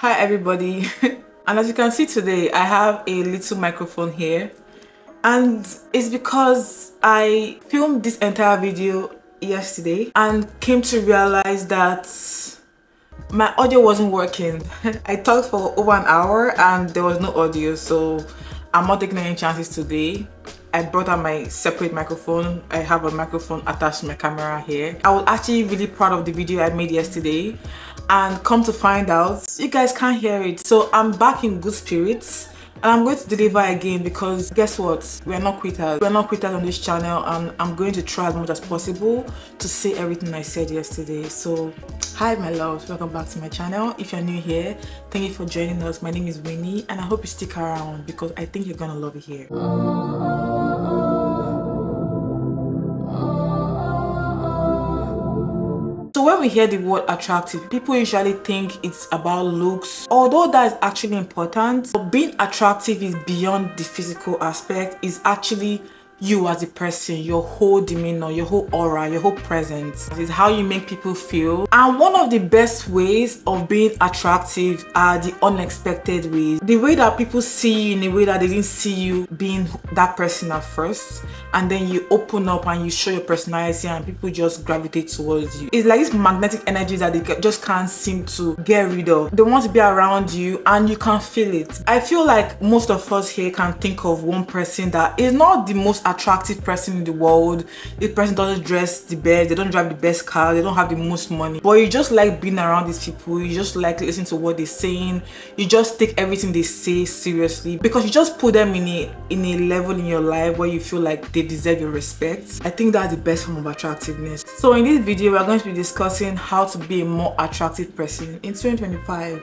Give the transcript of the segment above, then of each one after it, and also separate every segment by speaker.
Speaker 1: Hi everybody. And as you can see today, I have a little microphone here, and it's because I filmed this entire video yesterday and came to realize that my audio wasn't working. I talked for over an hour and there was no audio, so I'm not taking any chances today. I brought out my separate microphone. I have a microphone attached to my camera here. I was actually really proud of the video I made yesterday, and come to find out, you guys can't hear it. So I'm back in good spirits and I'm going to deliver again, because guess what? We're not quitters. We're not quitters on this channel, and I'm going to try as much as possible to say everything I said yesterday. So hi my loves, welcome back to my channel. If you're new here, thank you for joining us. My name is Winnie and I hope you stick around because I think you're gonna love it here. So when we hear the word attractive, people usually think it's about looks, although that is actually important. But being attractive is beyond the physical aspect. It's actually you as a person, your whole demeanor, your whole aura, your whole presence. It's how you make people feel. And one of the best ways of being attractive are the unexpected ways. The way that people see you in a way that they didn't see you being that person at first, and then you open up and you show your personality and people just gravitate towards you. It's like this magnetic energy that they just can't seem to get rid of. They want to be around you and you can feel it. I feel like most of us here can think of one person that is not the most attractive person in the world. This person doesn't dress the best, they don't drive the best car, they don't have the most money, but you just like being around these people. You just like listening to what they're saying. You just take everything they say seriously because you just put them in a level in your life where you feel like they deserve your respect. I think that's the best form of attractiveness. So in this video, we're going to be discussing how to be a more attractive person in 2025.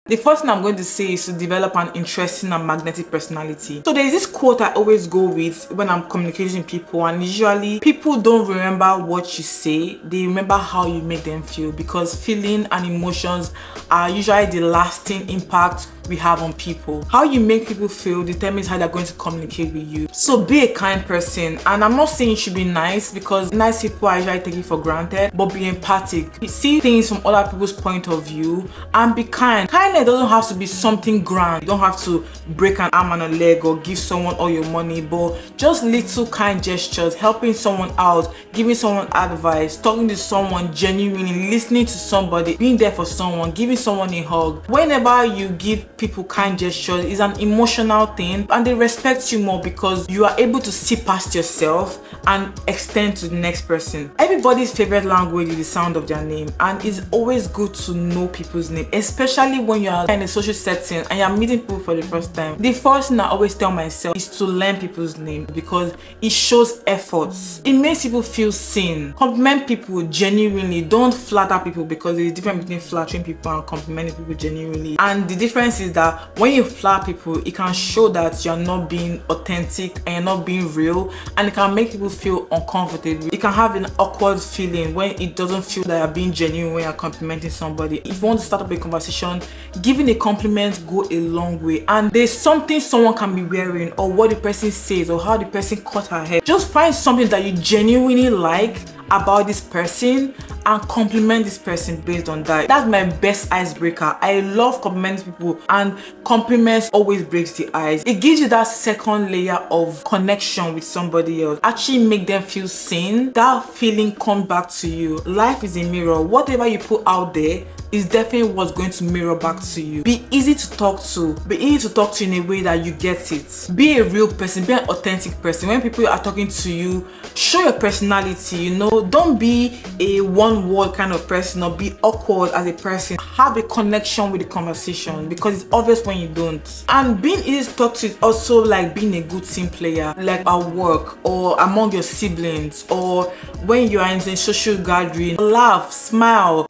Speaker 1: The first thing I'm going to say is to develop an interesting and magnetic personality. So there's this quote I always go with when I'm communicating with people, and usually people don't remember what you say, they remember how you make them feel, because feeling and emotions are usually the lasting impact we have on people. How you make people feel determines how they're going to communicate with you. So be a kind person, and I'm not saying you should be nice, because nice people are usually taken for granted, but be empathic. You see things from other people's point of view and be kind. Kindness doesn't have to be something grand. You don't have to break an arm and a leg or give someone all your money, but just little kind gestures, helping someone out, giving someone advice, talking to someone genuinely, listening to somebody, being there for someone, giving someone a hug. Whenever you give people kind gestures, is an emotional thing, and they respect you more because you are able to see past yourself and extend to the next person. Everybody's favorite language is the sound of their name, and it's always good to know people's name, especially when you are in a social setting and you're meeting people for the first time. The first thing I always tell myself is to learn people's name, because it shows efforts. It makes people feel seen. Compliment people genuinely. Don't flatter people, because there's a difference between flattering people and complimenting people genuinely. And the difference is that when you flatter people, it can show that you're not being authentic and you're not being real, and it can make people feel uncomfortable. It can have an awkward feeling when it doesn't feel that you're being genuine when you're complimenting somebody. If you want to start up a conversation, giving a compliment go a long way. And there's something someone can be wearing, or what the person says, or how the person cut her hair. Just find something that you genuinely like about this person and compliment this person based on that. That's my best icebreaker. I love complimenting people, and compliments always breaks the ice. It gives you that second layer of connection with somebody else. Actually make them feel seen. That feeling comes back to you. Life is a mirror. Whatever you put out there is definitely what's going to mirror back to you. Be easy to talk to. Be easy to talk to in a way that you get it. Be a real person. Be an authentic person. When people are talking to you, show your personality, you know. Don't be a one-word kind of person or be awkward as a person. Have a connection with the conversation, because it's obvious when you don't. And being easy to talk to is also like being a good team player, like at work or among your siblings, or when you are in a social gathering. Laugh, smile.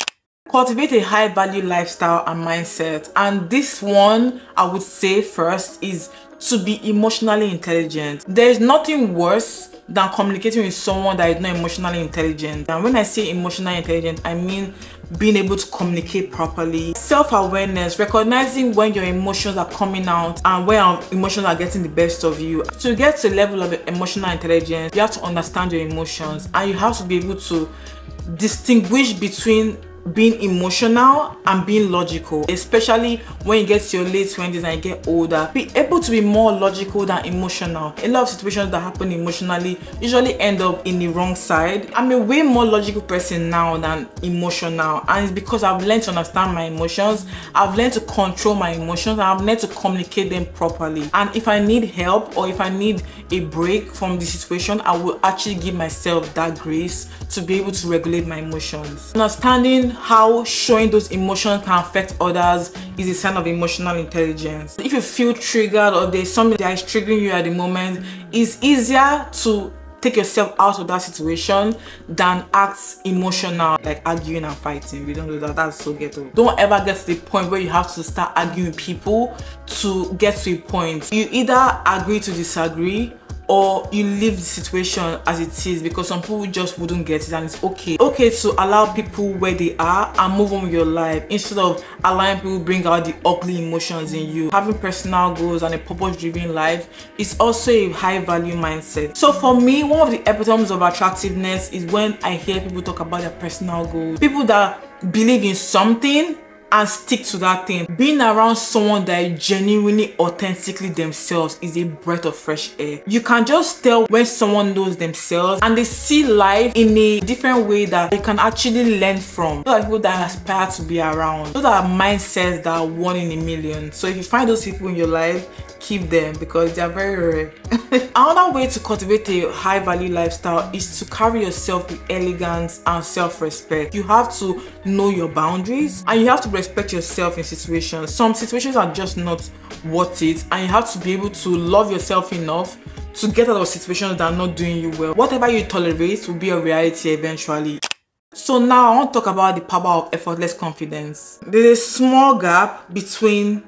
Speaker 1: Cultivate a high value lifestyle and mindset. And this one, I would say first, is to be emotionally intelligent. There is nothing worse than communicating with someone that is not emotionally intelligent. And when I say emotionally intelligent, I mean being able to communicate properly. Self-awareness, recognizing when your emotions are coming out and when your emotions are getting the best of you. To get to a level of emotional intelligence, you have to understand your emotions, and you have to be able to distinguish between being emotional and being logical, especially when you get to your late 20s and you get older. Be able to be more logical than emotional. A lot of situations that happen emotionally usually end up in the wrong side. I'm a way more logical person now than emotional, and it's because I've learned to understand my emotions, I've learned to control my emotions, and I've learned to communicate them properly. And if I need help or if I need a break from the situation, I will actually give myself that grace to be able to regulate my emotions. Understanding how showing those emotions can affect others is a sign of emotional intelligence. If you feel triggered or there's something that is triggering you at the moment, it's easier to take yourself out of that situation than act emotional, like arguing and fighting. We don't do that. That's so ghetto. Don't ever get to the point where you have to start arguing with people to get to a point. You either agree to disagree or you leave the situation as it is, because some people just wouldn't get it, and it's okay to allow people where they are and move on with your life instead of allowing people bring out the ugly emotions in you. Having personal goals and a purpose-driven life is also a high-value mindset. So for me, one of the epitomes of attractiveness is when I hear people talk about their personal goals. People that believe in something and stick to that thing. Being around someone that is genuinely, authentically themselves is a breath of fresh air. You can just tell when someone knows themselves and they see life in a different way that you can actually learn from. Those are people that aspire to be around. Those are mindsets that are one in a million. So if you find those people in your life, keep them because they are very rare. Another way to cultivate a high value lifestyle is to carry yourself with elegance and self-respect. You have to know your boundaries and you have to respect yourself in situations. Some situations are just not worth it, and you have to be able to love yourself enough to get out of situations that are not doing you well. Whatever you tolerate will be a reality eventually. So now I want to talk about the power of effortless confidence. There's a small gap between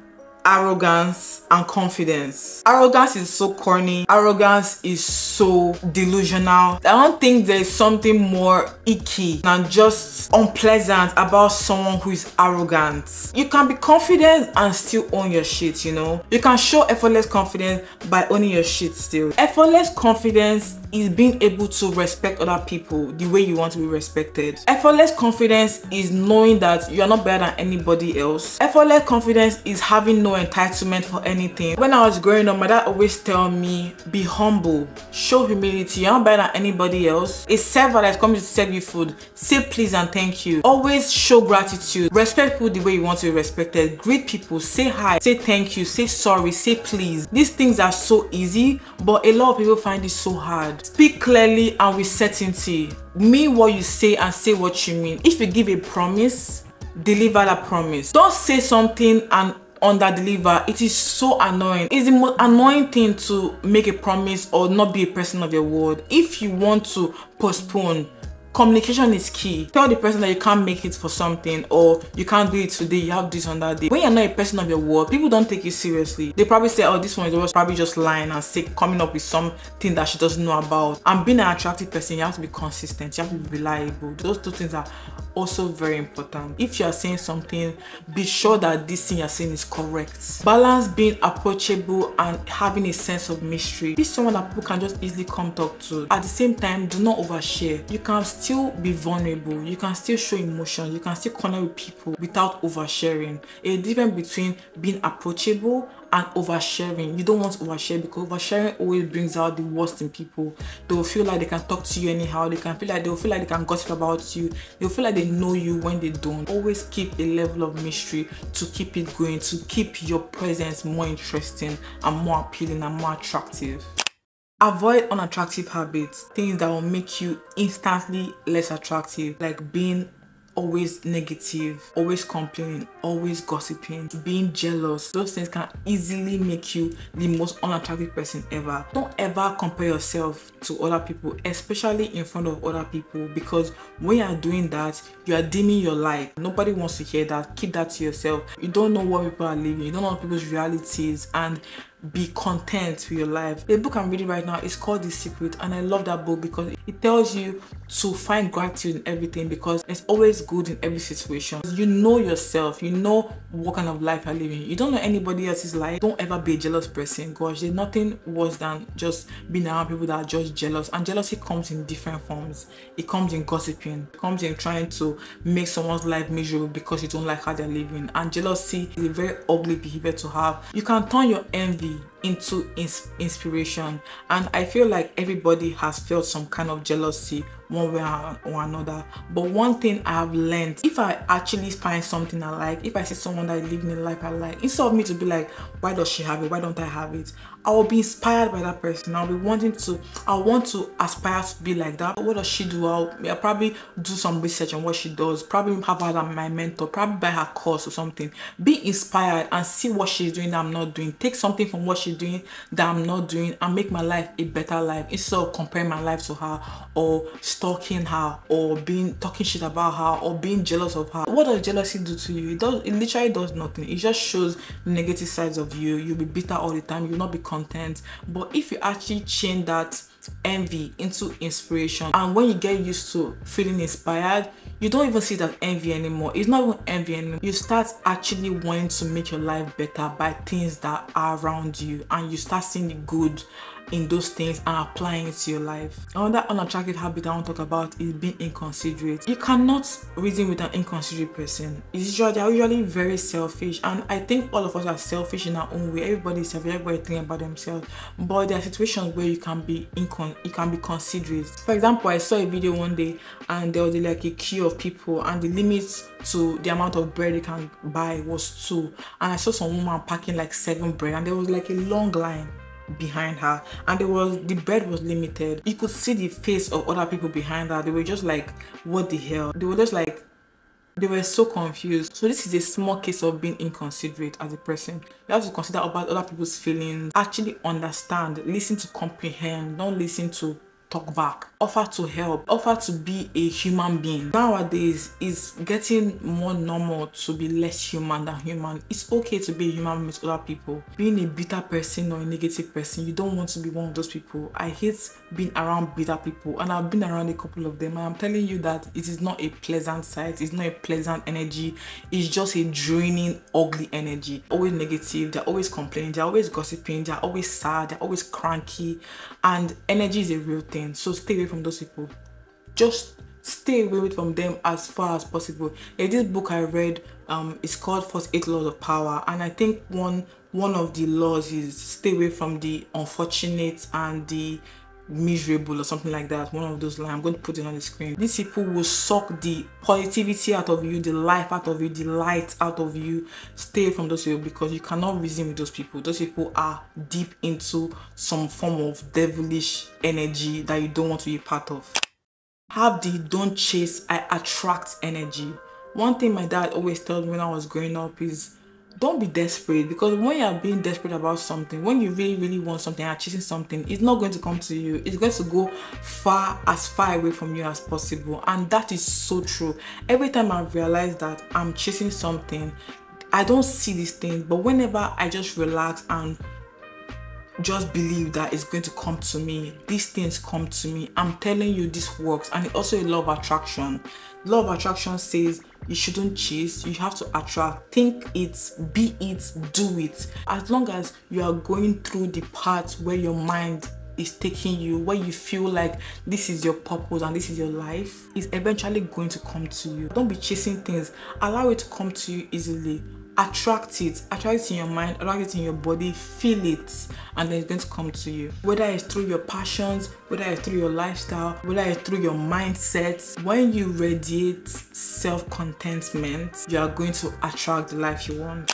Speaker 1: arrogance and confidence. Arrogance is so corny. Arrogance is so delusional. I don't think there's something more icky than just unpleasant about someone who is arrogant. You can be confident and still own your shit, you know. You can show effortless confidence by owning your shit still. Effortless confidence is being able to respect other people the way you want to be respected. Effortless confidence is knowing that you are not better than anybody else. Effortless confidence is having no entitlement for anything. When I was growing up, my dad always tell me, be humble, show humility, you're not better than anybody else. A server that's coming to serve you food, say please and thank you. Always show gratitude. Respect people the way you want to be respected. Greet people, say hi, say thank you, say sorry, say please. These things are so easy, but a lot of people find it so hard. Speak clearly and with certainty. Mean what you say and say what you mean. If you give a promise, deliver that promise. Don't say something and under-deliver. It is so annoying. It's the most annoying thing to make a promise or not be a person of your word. If you want to postpone, communication is key. Tell the person that you can't make it for something, or you can't do it today, you have this on that day. When you're not a person of your word, people don't take you seriously. They probably say, oh, this one is probably just lying and say, coming up with something that she doesn't know about. And being an attractive person, you have to be consistent, you have to be reliable. Those two things are also very important. If you are saying something, be sure that this thing you're saying is correct. Balance being approachable and having a sense of mystery. Be someone that people can just easily come talk to. At the same time, do not overshare. You can still be vulnerable, you can still show emotion, you can still connect with people without oversharing. A difference between being approachable and oversharing. You don't want to overshare, because oversharing always brings out the worst in people. They will feel like they can talk to you anyhow, they will feel like they can gossip about you, they'll feel like they know you when they don't. Always keep a level of mystery to keep it going, to keep your presence more interesting and more appealing and more attractive. Avoid unattractive habits, things that will make you instantly less attractive, like being always negative, always complaining, always gossiping, being jealous. Those things can easily make you the most unattractive person ever. Don't ever compare yourself to other people, especially in front of other people, because when you are doing that, you are dimming your light. Nobody wants to hear that. Keep that to yourself. You don't know what people are living, you don't know what people's realities, and be content with your life. The book I'm reading right now is called The Secret, and I love that book because it tells you to find gratitude in everything, because it's always good in every situation. You know yourself, you know what kind of life you're living. You don't know anybody else's life. Don't ever be a jealous person. Gosh, there's nothing worse than just being around people that are just jealous, and jealousy comes in different forms. It comes in gossiping, it comes in trying to make someone's life miserable because you don't like how they're living, and jealousy is a very ugly behavior to have. You can turn your envy into inspiration, and I feel like everybody has felt some kind of jealousy one way or another. But one thing I have learned, if I actually find something I like, if I see someone that is living a life I like, instead of me to be like, why does she have it, why don't I have it, I will be inspired by that person. I want to aspire to be like that. What does she do? I'll probably do some research on what she does, probably have her as my mentor, probably buy her course or something. Be inspired and see what she's doing that I'm not doing. Take something from what she's doing that I'm not doing and make my life a better life, instead of comparing my life to her, or stalking her, or talking shit about her, or being jealous of her. What does jealousy do to you? It literally does nothing. It just shows the negative sides of you. You'll be bitter all the time, you'll not be content. But if you actually change that envy into inspiration, and when you get used to feeling inspired, you don't even see that envy anymore. It's not even envy anymore. You start actually wanting to make your life better by things that are around you, and you start seeing the good in those things and applying it to your life. Another unattractive habit I want to talk about is being inconsiderate. You cannot reason with an inconsiderate person. They are usually very selfish, and I think all of us are selfish in our own way. Everybody is selfish, everybody thinking about themselves, but there are situations where you can be considerate. For example, I saw a video one day and there was like a queue of people, and the limit to the amount of bread they can buy was 2, and I saw some woman packing like 7 bread, and there was like a long line behind her, and the bread was limited. You could see the face of other people behind her. They were just like, what the hell? They were just like, they were so confused. So this is a small case of being inconsiderate as a person. You have to consider about other people's feelings, actually understand, listen to comprehend, don't listen to talk back, offer to help, offer to be a human being. Nowadays, it's getting more normal to be less human than human. It's okay to be a human being with other people. Being a bitter person or a negative person, you don't want to be one of those people. I hate being around bitter people, and I've been around a couple of them, and I'm telling you that it is not a pleasant sight. It's not a pleasant energy. It's just a draining, ugly energy. Always negative, they're always complaining, they're always gossiping, they're always sad, they're always cranky, and energy is a real thing. So stay away from those people. Just stay away from them as far as possible. This book I read is called 48 Laws of Power, and I think one of the laws is stay away from the unfortunate and the miserable, or something like that. One of those lines, I'm going to put it on the screen. These people will suck the positivity out of you, the life out of you, the light out of you. Stay away from those people, because you cannot reason with those people. Those people are deep into some form of devilish energy that you don't want to be part of. Have the don't chase, I attract energy. One thing my dad always told me when I was growing up is, don't be desperate, because when you are being desperate about something, when you really want something and chasing something, it's not going to come to you. It's going to go as far away from you as possible. And that is so true. Every time I realize that I'm chasing something, I don't see these things, but whenever I just relax and just believe that it's going to come to me, these things come to me. I'm telling you, this works. And it's also a law of attraction. Law of attraction says you shouldn't chase, you have to attract. Think it, be it, do it. As long as you are going through the parts where your mind is taking you, where you feel like this is your purpose and this is your life, it's eventually going to come to you. Don't be chasing things. Allow it to come to you easily. Attract it in your mind, attract it in your body, feel it, and then it's going to come to you. Whether it's through your passions, whether it's through your lifestyle, whether it's through your mindset, when you radiate self-contentment, you are going to attract the life you want.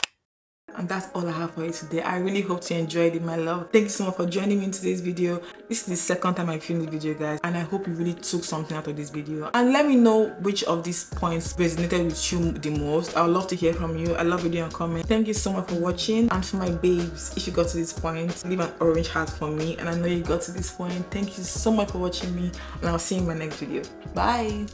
Speaker 1: And that's all I have for you today. I really hope you enjoyed it, my love. Thank you so much for joining me in today's video. This is the second time I filmed the video, guys, and I hope you really took something out of this video. And let me know which of these points resonated with you the most. I would love to hear from you. I love reading your comments. Thank you so much for watching. And for my babes, if you got to this point, leave an orange heart for me. And I know you got to this point. Thank you so much for watching me, and I'll see you in my next video. Bye.